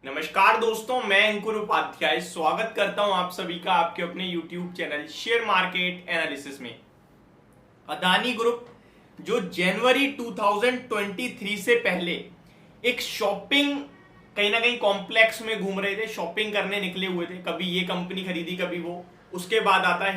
नमस्कार दोस्तों, मैं अंकुर उपाध्याय स्वागत करता हूं आप सभी का आपके अपने YouTube channel share market analysis में। अदानी ग्रुप जो जनवरी 2023 से पहले एक शॉपिंग कहीं ना कहीं कॉम्प्लेक्स में घूम रहे थे, शॉपिंग करने निकले हुए थे, कभी ये कंपनी खरीदी कभी वो। उसके बाद आता है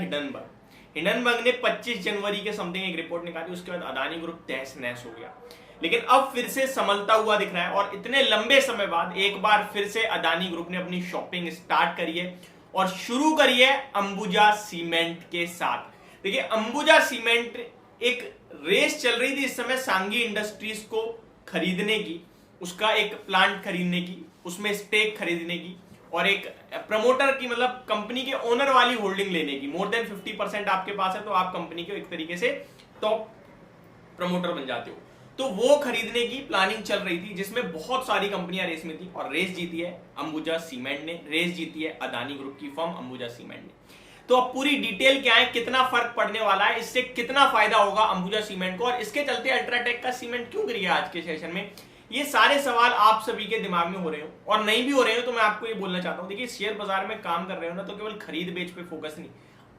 हिंडनबर्ग ने 25 जनवरी के समथिंग एक रिपोर्ट निकाली। उसके बाद अदानी ग्रुप तहस नहस हो गया, लेकिन अब फिर से संभलता हुआ दिख रहा है और इतने लंबे समय बाद एक बार फिर से अदानी ग्रुप ने अपनी शॉपिंग स्टार्ट करी है और शुरू करी है अंबुजा सीमेंट के साथ। देखिए, अंबुजा सीमेंट एक रेस चल रही थी इस समय सांगी इंडस्ट्रीज को खरीदने की, उसका एक प्लांट खरीदने की, उसमें स्टेक खरीदने की और एक प्रमोटर की, मतलब कंपनी के ओनर वाली होल्डिंग लेने की। मोर देन 50% आपके पास है तो आप कंपनी के एक तरीके से टॉप प्रमोटर बन जाते हो। तो वो खरीदने की प्लानिंग चल रही थी, जिसमें बहुत सारी कंपनियां रेस में थी और रेस जीती है अंबुजा सीमेंट ने, रेस जीती है अदानी ग्रुप की फर्म अंबुजा सीमेंट ने। तो अब पूरी डिटेल क्या है, कितना फर्क पड़ने वाला है, इससे कितना फायदा होगा अंबुजा सीमेंट को, और इसके चलते अल्ट्राटेक का सीमेंट क्यों गिर गया आज के सेशन में, ये सारे सवाल आप सभी के दिमाग में हो रहे हो और नहीं भी हो रहे हो तो मैं आपको ये बोलना चाहता हूं। देखिए, शेयर बाजार में काम कर रहे हो ना तो केवल खरीद बेच पे फोकस नहीं,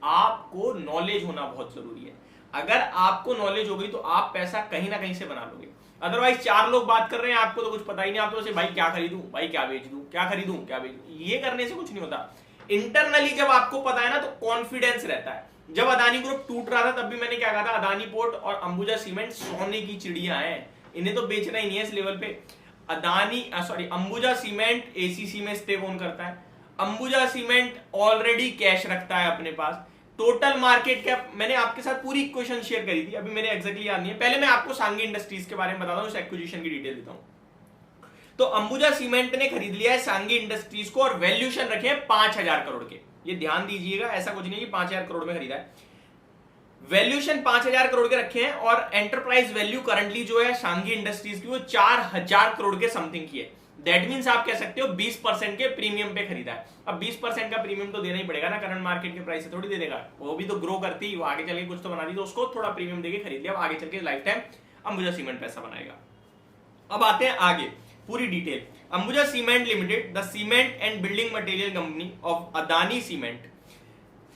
आपको नॉलेज होना बहुत जरूरी है। अगर आपको नॉलेज हो गई तो आप पैसा कहीं ना कहीं से बना लोगे। अदरवाइज चार लोग बात कर रहे हैं, आपको तो कुछ पता ही नहीं, आप तो वैसे भाई क्या खरीदूं, भाई क्या बेच दूं, क्या खरीदूं क्या बेच दूं, ये करने से कुछ नहीं होता। इंटरनली जब आपको पता है ना तो कॉन्फिडेंस रहता है। जब अदानी ग्रुप टूट रहा था तब भी मैंने क्या कहा था, अदानी पोर्ट और अंबुजा सीमेंट सोने की चिड़िया हैं, इन्हें तो बेचना ही नहीं है इस लेवल पे। अंबुजा सीमेंट एसीसी में स्टेक ओन करता है, अंबुजा सीमेंट ऑलरेडी कैश रखता है अपने पास। टोटल मार्केट कैप मैंने आपके साथ पूरी इक्वेशन शेयर करी थी, अभी मेरे एग्जैक्टली याद नहीं है। पहले मैं आपको सांगी इंडस्ट्रीज के बारे में बताता हूं, इस एक्विजिशन की डिटेल देता हूं। तो अंबुजा सीमेंट ने खरीद लिया है सांगी इंडस्ट्रीज को और वैल्यूएशन रखे हैं 5,000 करोड़ के। ये ध्यान दीजिएगा, ऐसा कुछ नहीं कि 5,000 करोड़ में खरीदा है, वैल्यूएशन 5,000 करोड़ के रखे हैं और एंटरप्राइज वैल्यू करंटली जो है सांगी इंडस्ट्रीज की वो 4,000 करोड़ के समथिंग की है। दैट मीन्स आप कह सकते हो 20% के प्रीमियम पे खरीदा है। अब 20% का प्रीमियम तो देना ही पड़ेगा ना, करंट मार्केट के प्राइस से थोड़ी दे देगा, वो भी तो ग्रो करती है, वो आगे चल के कुछ तो बना दी, तो उसको थोड़ा प्रीमियम देके खरीद लिया, आगे चल के लाइफ टाइम अंबुजा सीमेंट पैसा बनाएगा। अब आते हैं आगे पूरी detail. Ambuja cement limited, the cement and building material company of Adani cement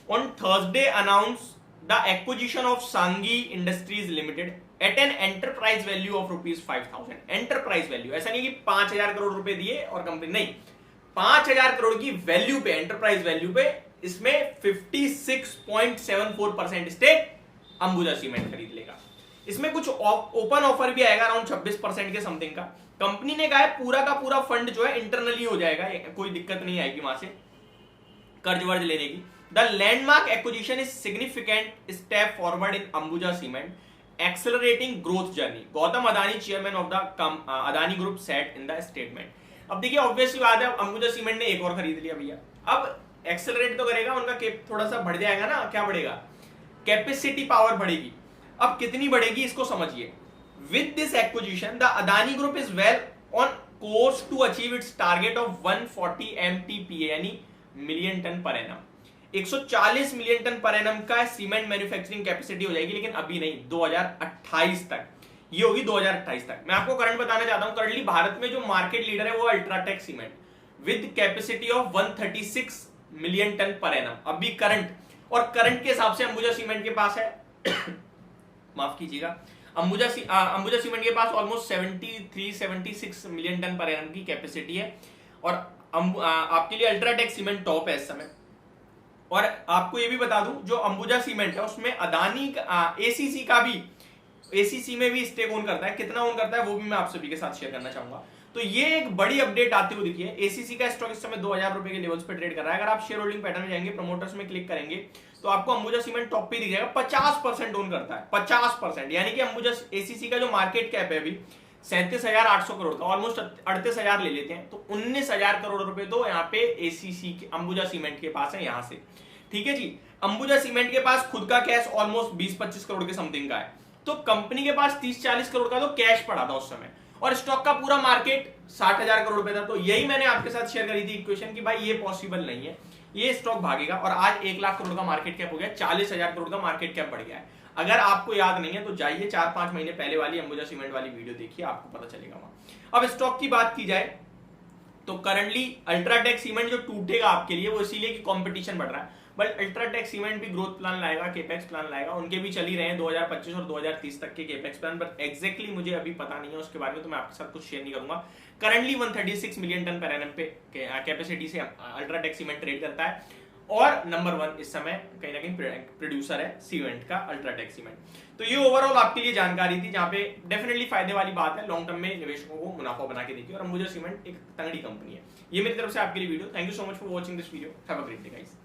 on Thursday announce the acquisition of Sanghi industries limited at an enterprise value of ₹5,000। Enterprise value, ऐसा नहीं कि 5,000 करोड़ रुपए दिए और कंपनी, नहीं, 5,000 करोड़ की वैल्यू पे, एंटरप्राइज वैल्यू पे, इसमें 56.74% स्टेक अंबुजा सीमेंट खरीद लेगा। इसमें कुछ ओपन ऑफर भी आएगा अराउंड 26% के समथिंग का। कंपनी ने कहा है पूरा का पूरा फंड जो है इंटरनली हो जाएगा, कोई दिक्कत नहीं आएगी वहां से कर्ज वर्ज लेने की। The landmark acquisition is significant step forward in Ambuja cement accelerating growth journey, Gautam Adani chairman of the Adani group set in the statement. अब देखिए, ऑब्वियसली बात है, अंबुजा सीमेंट ने एक और खरीद लिया भैया, अब एक्सेलरेट तो करेगा, उनका थोड़ा सा बढ़ जाएगा ना, क्या बढ़ेगा, कैपेसिटी पावर बढ़ेगी। अब कितनी बढ़ेगी इसको समझिए। With this acquisition the Adani group is well on course to achieve its target of 140 MTPA यानी million tonne per annum. 140 million tonne per annum का सीमेंट मैन्युफैक्चरिंग कैपेसिटी हो जाएगी, लेकिन अभी नहीं, 2028 तक ये होगी, 2028 तक। मैं आपको करंट बताना चाहता हूं, करंटली भारत में जो मार्केट लीडर है वो UltraTech cement with capacity of 136 million tonne per annum अभी करंट, और करंट के हिसाब से अंबुजा सीमेंट के पास है माफ कीजिएगा, अंबुजा सीमेंट के पास ऑलमोस्ट 73-76 मिलियन टन पर एनम की कैपेसिटी है और आपके लिए अल्ट्राटेक सीमेंट टॉप है इस समय। और आपको ये भी बता दूं, जो अंबुजा सीमेंट है उसमें अदानी एसीसी का भी, एसीसी में भी स्टेक ओन करता है, कितना ओन करता है वो भी मैं आप सभी के साथ शेयर करना चाहूंगा। तो ये एक बड़ी अपडेट आती हुई दिखी है। एसीसी का स्टॉक इस समय 2,000 रुपए के लेवल्स पे ट्रेड कर रहा है। अगर आप शेयर होल्डिंग पैटर्न में जाएंगे, प्रमोटर्स में क्लिक करेंगे तो आपको अंबुजा सीमेंट टॉप पे दिख जाएगा, 50% ओन करता है, 50%, यानी कि अंबुजा एसीसी का जो मार्केट कैप है अभी 37,800 करोड़ का, ऑलमोस्ट 38,000 ले लेते हैं, तो 19,000 करोड़ रुपए तो यहाँ पे एसीसी के अंबुजा सीमेंट के पास है यहां से, ठीक है जी। अंबुजा सीमेंट के पास खुद का कैश ऑलमोस्ट 20-25 करोड़ के समथिंग का है, तो कंपनी के पास 30-40 करोड़ का तो कैश पड़ा था उस समय, और स्टॉक का पूरा मार्केट 60,000 करोड़ रुपए था। तो यही मैंने आपके साथ शेयर करी थी इक्वेशन की भाई ये पॉसिबल नहीं है, ये स्टॉक भागेगा, और आज 1 लाख करोड़ का मार्केट कैप हो गया, 40,000 करोड़ का मार्केट कैप बढ़ गया है। अगर आपको याद नहीं है तो जाइए 4-5 महीने पहले वाली अंबुजा सीमेंट वाली वीडियो देखिए, आपको पता चलेगा वहां। अब स्टॉक की बात की जाए तो करंटली अल्ट्राटेक सीमेंट जो टूटेगा आपके लिए वो इसीलिए कि कंपटीशन बढ़ रहा है, बट अल्ट्राटेक सीमेंट भी ग्रोथ प्लान लाएगा, केपेक्स प्लान लाएगा, उनके भी चल ही रहे हैं 2025 और 2030 तक के केपेक्स प्लान, बट एग्जैक्टली मुझे अभी पता नहीं है उसके बारे में, तो मैं आपके साथ कुछ शेयर नहीं करूंगा। करंटली 136 मिलियन टन पर एनएम पे कैपेसिटी से अल्ट्राटेक सीमेंट ट्रेड करता है और नंबर 1 इस समय कहीं ना कहीं प्रोड्यूसर है सीमेंट का, अल्ट्राटेक सीमेंट। तो ये ओवरऑल आपके लिए जानकारी थी, जहां पे डेफिनेटली फायदे वाली बात है, लॉन्ग टर्म में निवेशकों को मुनाफा बना के देगी, और अंबुजा सीमेंट एक तगड़ी कंपनी है। ये मेरी तरफ से आपके लिए video. Thank you so much for watching this video. Have a great day guys.